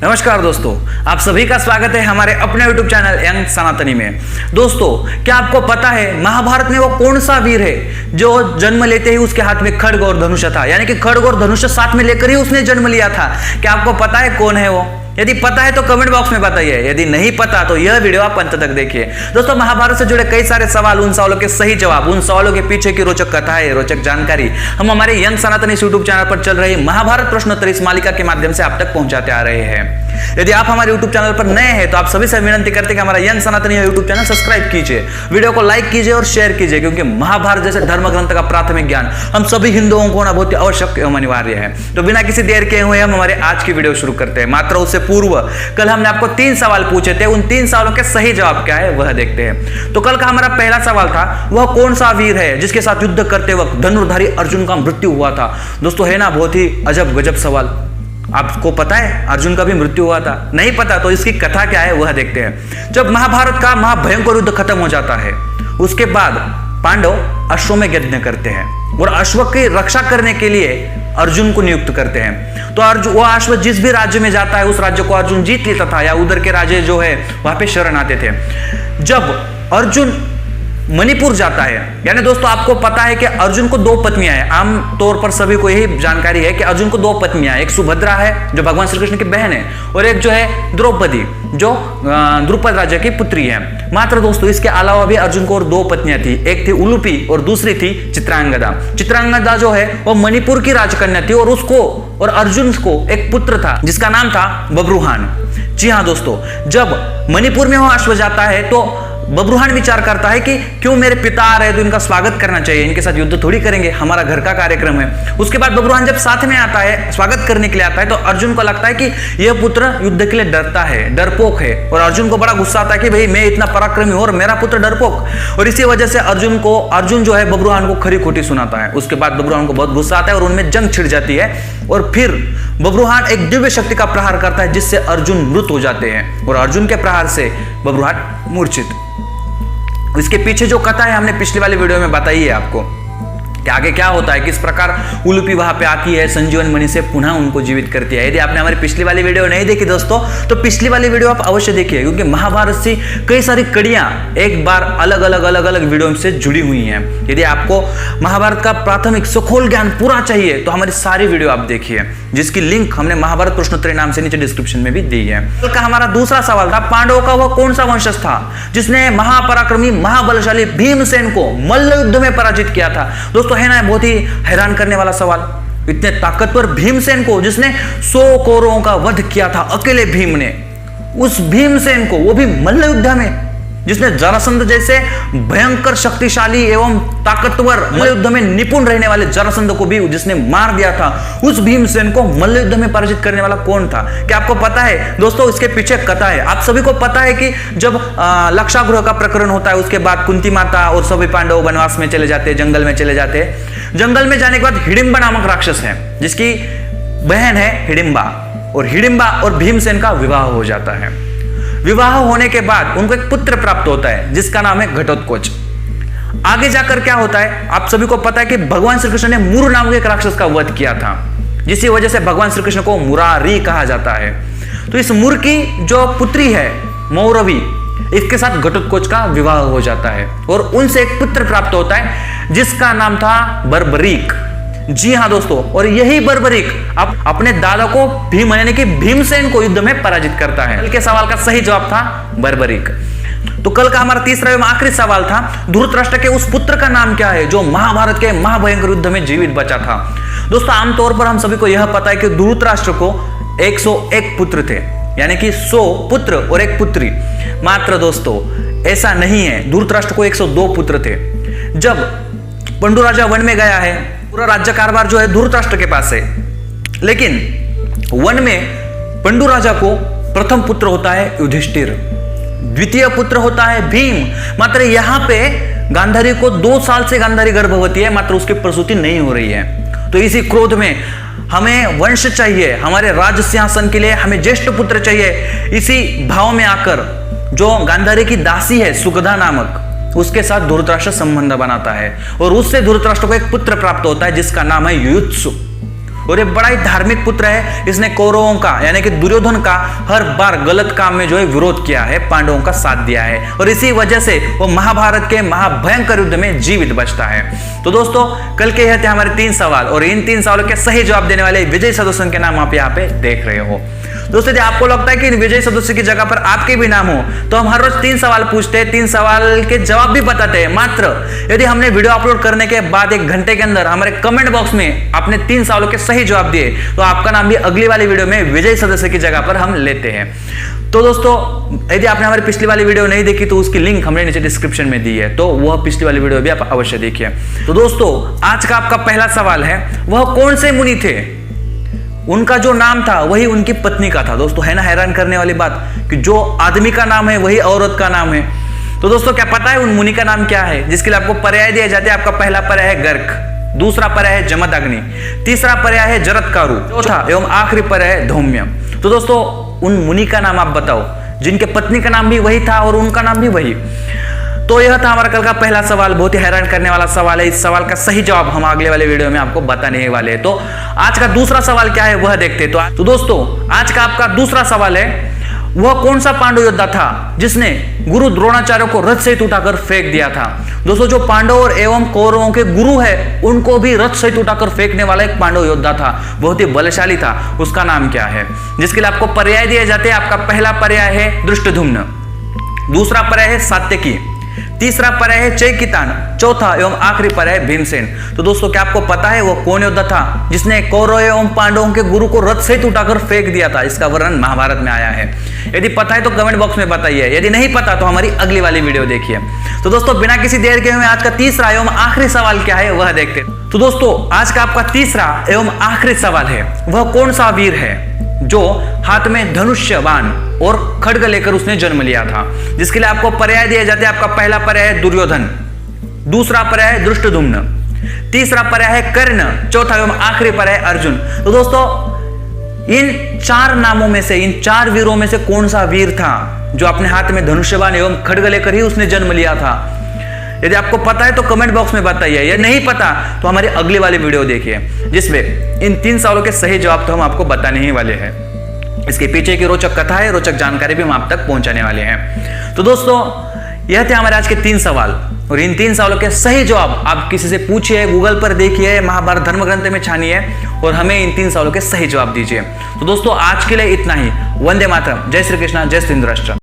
नमस्कार दोस्तों, आप सभी का स्वागत है हमारे अपने YouTube चैनल यंग सनातनी में। दोस्तों, क्या आपको पता है महाभारत में वो कौन सा वीर है जो जन्म लेते ही उसके हाथ में खड्ग और धनुष था, यानी कि खड्ग और धनुष साथ में लेकर ही उसने जन्म लिया था। क्या आपको पता है कौन है वो? यदि पता है तो कमेंट बॉक्स में बताइए, यदि नहीं पता तो यह वीडियो आप अंत तक देखिए। दोस्तों, महाभारत से जुड़े कई सारे सवाल, उन सवालों के सही जवाब, उन सवालों के पीछे की रोचक कथाएं, रोचक जानकारी हम हमारे यंग सनातनी यूट्यूब चैनल पर चल रही महाभारत प्रश्नोत्तर इस मालिका के माध्यम से आप तक पहुंचाते आ रहे हैं। यदि आप हमारे यूट्यूब चैनल पर नए हैं तो आप सभी से विनती करते हैं कि हमारा यंग सनातनी यूट्यूब चैनल सब्सक्राइब कीजिए, वीडियो को लाइक कीजिए और शेयर कीजिए, क्योंकि महाभारत जैसे धर्म ग्रंथ का प्राथमिक ज्ञान हम सभी हिंदुओं को होना बहुत आवश्यक एवं अनिवार्य है। तो बिना किसी देर के हुए हम हमारे आज की वीडियो शुरू करते हैं। मात्र उससे पूर्व कल हमने आपको 3 सवाल पूछे थे, उन 3 सवालों के सही जवाब क्या है वह देखते हैं। तो कल का हमारा पहला सवाल था, वह कौन सा वीर है जिसके साथ युद्ध करते वक्त धनुर्धारी अर्जुन का मृत्यु हुआ था? दोस्तों, है ना बहुत ही अजब गजब सवाल। आपको पता है अर्जुन का भी मृत्यु हुआ था? नहीं पता तो इसकी कथा क्या है वह देखते हैं। जब महाभारत का महाभयंकर युद्ध खत्म हो जाता है, उसके बाद पांडव अश्वमेध यज्ञ करते हैं और अश्व की रक्षा करने के लिए अर्जुन को नियुक्त करते हैं। तो अर्जुन, वो अश्व जिस भी राज्य में जाता है उस राज्य को अर्जुन जीत लेता था, या उधर के राज्य जो है वहां पे शरण आते थे। जब अर्जुन मणिपुर जाता है, यानी दोस्तों आपको पता है कि अर्जुन को 2 पत्नियां हैं। आम तौर पर सभी को यही जानकारी है कि अर्जुन को 2 पत्नियां हैं। एक सुभद्रा है जो भगवान श्री कृष्ण की बहन है, और एक जो है द्रौपदी जो द्रुपद राजा की पुत्री है। मात्र दोस्तों इसके अलावा भी अर्जुन को और 2 पत्नियां थी, एक थी उलूपी और दूसरी थी चित्रांगदा। चित्रांगदा जो है वो मणिपुर की राजकन्या थी, और उसको और अर्जुन को एक पुत्र था जिसका नाम था बब्रुहान। जी हाँ दोस्तों, जब मणिपुर में वो अश्व जाता है तो बब्रुहान विचार करता है कि क्यों मेरे पिता आ रहे तो इनका स्वागत करना चाहिए, इनके साथ युद्ध थोड़ी करेंगे, हमारा घर का कार्यक्रम है। उसके बाद बब्रुहान जब साथ में आता है, स्वागत करने के लिए आता है, तो अर्जुन को लगता है कि यह पुत्र युद्ध के लिए डरता है, डरपोक है, और अर्जुन को बड़ा गुस्सा आता है कि भाई मैं इतना पराक्रमी हूं और मेरा पुत्र डरपोक। और इसी वजह से अर्जुन जो है बब्रुहान को खरी खोटी सुनाता है। उसके बाद बब्रुहान को बहुत गुस्सा आता है और उनमें जंग छिड़ जाती है, और फिर बब्रुहान एक दिव्य शक्ति का प्रहार करता है जिससे अर्जुन मृत हो जाते हैं, और अर्जुन के प्रहार से बब्रुहान मूर्छित। इसके पीछे जो कथा है हमने पिछली वाली वीडियो में बताई है आपको कि आगे क्या होता है, किस प्रकार उलूपी वहां पे आती है, संजीवन मणि से पुनः उनको जीवित करती है। यदि आपने हमारी पिछली वाली वीडियो नहीं देखी दोस्तों, तो पिछली वाली वीडियो आप अवश्य देखिए, क्योंकि महाभारत से कई सारी कड़ियां एक बार अलग अलग वीडियो से जुड़ी हुई हैं। यदि आपको महाभारत का प्राथमिक सखोल ज्ञान पूरा चाहिए तो हमारी सारी वीडियो आप देखिए, जिसकी लिंक हमने महाभारत प्रश्नोत्तरी नाम से नीचे डिस्क्रिप्शन में भी दी है। कल का हमारा दूसरा सवाल था, पांडवों का वह कौन सा वंशज था जिसने महापराक्रमी महाबलशाली भीमसेन को मल्ल युद्ध में पराजित किया था? दोस्तों, है ना बहुत ही हैरान करने वाला सवाल। इतने ताकतवर भीमसेन को, जिसने 100 कौरवों का वध किया था अकेले भीम ने, उस भीमसेन को, वो भी मल्ल युद्ध में, जिसने जरासंध जैसे भयंकर शक्तिशाली एवं ताकतवर मल्ल युद्ध में निपुण रहने वाले जरासंध को भी जिसने मार दिया था, उस भीमसेन को मल्ल युद्ध में पराजित करने वाला कौन था? क्या आपको पता है? दोस्तों, इसके पीछे कथा है। आप सभी को पता है कि जब लक्षागृह का प्रकरण होता है, उसके बाद कुंती माता और सभी पांडव वनवास में चले जाते हैं, जंगल में चले जाते हैं। जंगल में जाने के बाद हिडिंबा नामक राक्षस है, जिसकी बहन है हिडिंबा, और हिडिंबा और भीमसेन का विवाह हो जाता है। विवाह होने के बाद उनको एक पुत्र प्राप्त होता है जिसका नाम है घटोत्कच। आगे जाकर क्या होता है आप सभी को पता है कि भगवान श्री कृष्ण ने मुर नामक एक राक्षस का वध किया था, जिसकी वजह से भगवान श्री कृष्ण को मुरारी कहा जाता है। तो इस मुर की जो पुत्री है मौरवी, इसके साथ घटोत्कच का विवाह हो जाता है और उनसे एक पुत्र प्राप्त होता है जिसका नाम था बर्बरीक। जी हाँ दोस्तों, और यही बर्बरीक अपने दादा को भीम यानी कि भीमसेन को युद्ध में पराजित करता है। कल के सवाल का सही जवाब था बर्बरीक। तो कल का हमारा तीसरा एवं आखिरी सवाल था, धृतराष्ट्र के उस पुत्र का नाम क्या है जो महाभारत के महाभयंकर युद्ध में जीवित बचा था? दोस्तों, आमतौर पर हम सभी को यह पता है कि धृतराष्ट्र को 101 पुत्र थे, यानी कि 100 पुत्र और एक पुत्री। मात्र दोस्तों ऐसा नहीं है, धृतराष्ट्र को 102 पुत्र थे। जब पंडु राजा वन में गया है, पूरा राज्य कारभार जो है धृतराष्ट्र के पास है, लेकिन वन में पंडु राजा को प्रथम पुत्र होता है युधिष्ठिर, द्वितीय पुत्र होता है भीम। मात्र यहां पे गांधारी को 2 साल से गांधारी गर्भवती है, मात्र उसकी प्रसूति नहीं हो रही है। तो इसी क्रोध में हमें वंश चाहिए, हमारे राज सिंहासन के लिए हमें ज्येष्ठ पुत्र चाहिए, इसी भाव में आकर जो गांधारी की दासी है सुगधा नामक, उसके साथ धृतराष्ट्र संबंध बनाता है और उससे धृतराष्ट्र को एक पुत्र प्राप्त होता है जिसका नाम है युयुत्सु। और ये बड़ा ही धार्मिक पुत्र है। इसने कौरवों का यानी कि दुर्योधन का हर बार गलत काम में जो है विरोध किया है, पांडवों का साथ दिया है और इसी वजह से वो महाभारत के महाभयंकर युद्ध में जीवित बचता है। तो दोस्तों कल के यह थे हमारे 3 सवाल और इन 3 सवालों के सही जवाब देने वाले विजय सदस्य के नाम आप यहाँ पे देख रहे हो। दोस्तों यदि आपको लगता है कि इन विजय सदस्य की जगह पर आपके भी नाम हो तो हम हर रोज 3 सवाल पूछते हैं, 3 सवाल के जवाब भी बताते हैं। मात्र यदि हमने वीडियो अपलोड करने के बाद 1 घंटे के अंदर हमारे कमेंट बॉक्स में आपने 3 सवालों के सही जवाब दिए तो आपका नाम भी अगली वाली वीडियो में विजय सदस्य की जगह पर हम लेते हैं। तो दोस्तों यदि आपने हमारी पिछली वाली वीडियो नहीं देखी तो उसकी लिंक हमने नीचे डिस्क्रिप्शन में दी है, तो वह पिछली वाली वीडियो भी आप अवश्य देखिए। तो दोस्तों आज का आपका पहला सवाल है, वह कौन से मुनि थे, उनका जो नाम था वही उनकी पत्नी का था। दोस्तों है ना हैरान करने वाली बात कि जो आदमी का नाम है वही औरत का नाम है। तो दोस्तों क्या पता है उन मुनि का नाम क्या है, जिसके लिए आपको पर्याय दिए जाते हैं। आपका पहला पर्याय है गर्क, दूसरा पर्याय है जमदग्नि, तीसरा पर्याय है जरत्कारु, चौथा एवं आखिरी पर्याय है धौम्य। तो दोस्तों उन मुनि का नाम आप बताओ जिनके पत्नी का नाम भी वही था और उनका नाम भी वही। तो यह था हमारा कल का पहला सवाल, बहुत ही हैरान करने वाला सवाल है। इस सवाल का सही जवाब हम अगले वाले वीडियो में आपको बताने वाले हैं। तो आज का दूसरा सवाल क्या है वह देखते हैं। तो दोस्तों आज का आपका दूसरा सवाल है, वह कौन सा पांडव योद्धा था जिसने गुरु द्रोणाचार्य को रथ से उठाकर फेंक दिया था। दोस्तों जो पांडव और एवं कौरवों के गुरु है उनको भी रथ से उठाकर फेंकने वाला एक पांडव योद्धा था, बहुत ही बलशाली था। उसका नाम क्या है, जिसके लिए आपको पर्याय दिए जाते हैं। आपका पहला पर्याय है दृष्टद्युम्न, दूसरा पर्याय है सात्यकी, तीसरा पर्याय है चैकितान, चौथा एवं आखिरी पर्याय भीमसेन। तो दोस्तों क्या आपको पता है वो कौन योद्धा था जिसने कौरव एवं पांडवों के गुरु को रथ से उठाकर फेंक दिया था। इसका वर्णन महाभारत में आया है। यदि पता है तो कमेंट बॉक्स में बताइए, यदि नहीं पता तो हमारी अगली वाली वीडियो देखिए। तो दोस्तों बिना किसी देर के हुए आज का तीसरा एवं आखिरी सवाल क्या है वह देखते हैं। तो दोस्तों आज का आपका तीसरा एवं आखिरी सवाल है, वह कौन सा वीर है जो हाथ में धनुष्य बाण और खड्ग लेकर उसने जन्म लिया था, जिसके लिए आपको पर्याय दिए जाते हैं। आपका पहला पर्याय है दुर्योधन, दूसरा पर्याय है दृष्टद्युम्न, तीसरा पर्याय है कर्ण, चौथा एवं आखिरी पर्याय है अर्जुन। तो दोस्तों इन 4 नामों में से, इन 4 वीरों में से कौन सा वीर था जो अपने हाथ में धनुष्य बाण एवं खड्ग लेकर ही उसने जन्म लिया था। यदि आपको पता है तो कमेंट बॉक्स में बताइए, या नहीं पता तो हमारी अगली वाली वीडियो देखिए जिसमें इन 3 सवालों के सही जवाब तो हम आपको बताने ही वाले हैं। इसके पीछे की रोचक कथा है, रोचक जानकारी भी हम आप तक पहुंचाने वाले हैं। तो दोस्तों यह थे हमारे आज के 3 सवाल और इन 3 सवालों के सही जवाब आप किसी से पूछिए, गूगल पर देखिए, महाभारत धर्म ग्रंथ में छानिए और हमें इन 3 सवालों के सही जवाब दीजिए। तो दोस्तों आज के लिए इतना ही। वंदे मातरम, जय श्री कृष्णा, जय श्री राष्ट्र।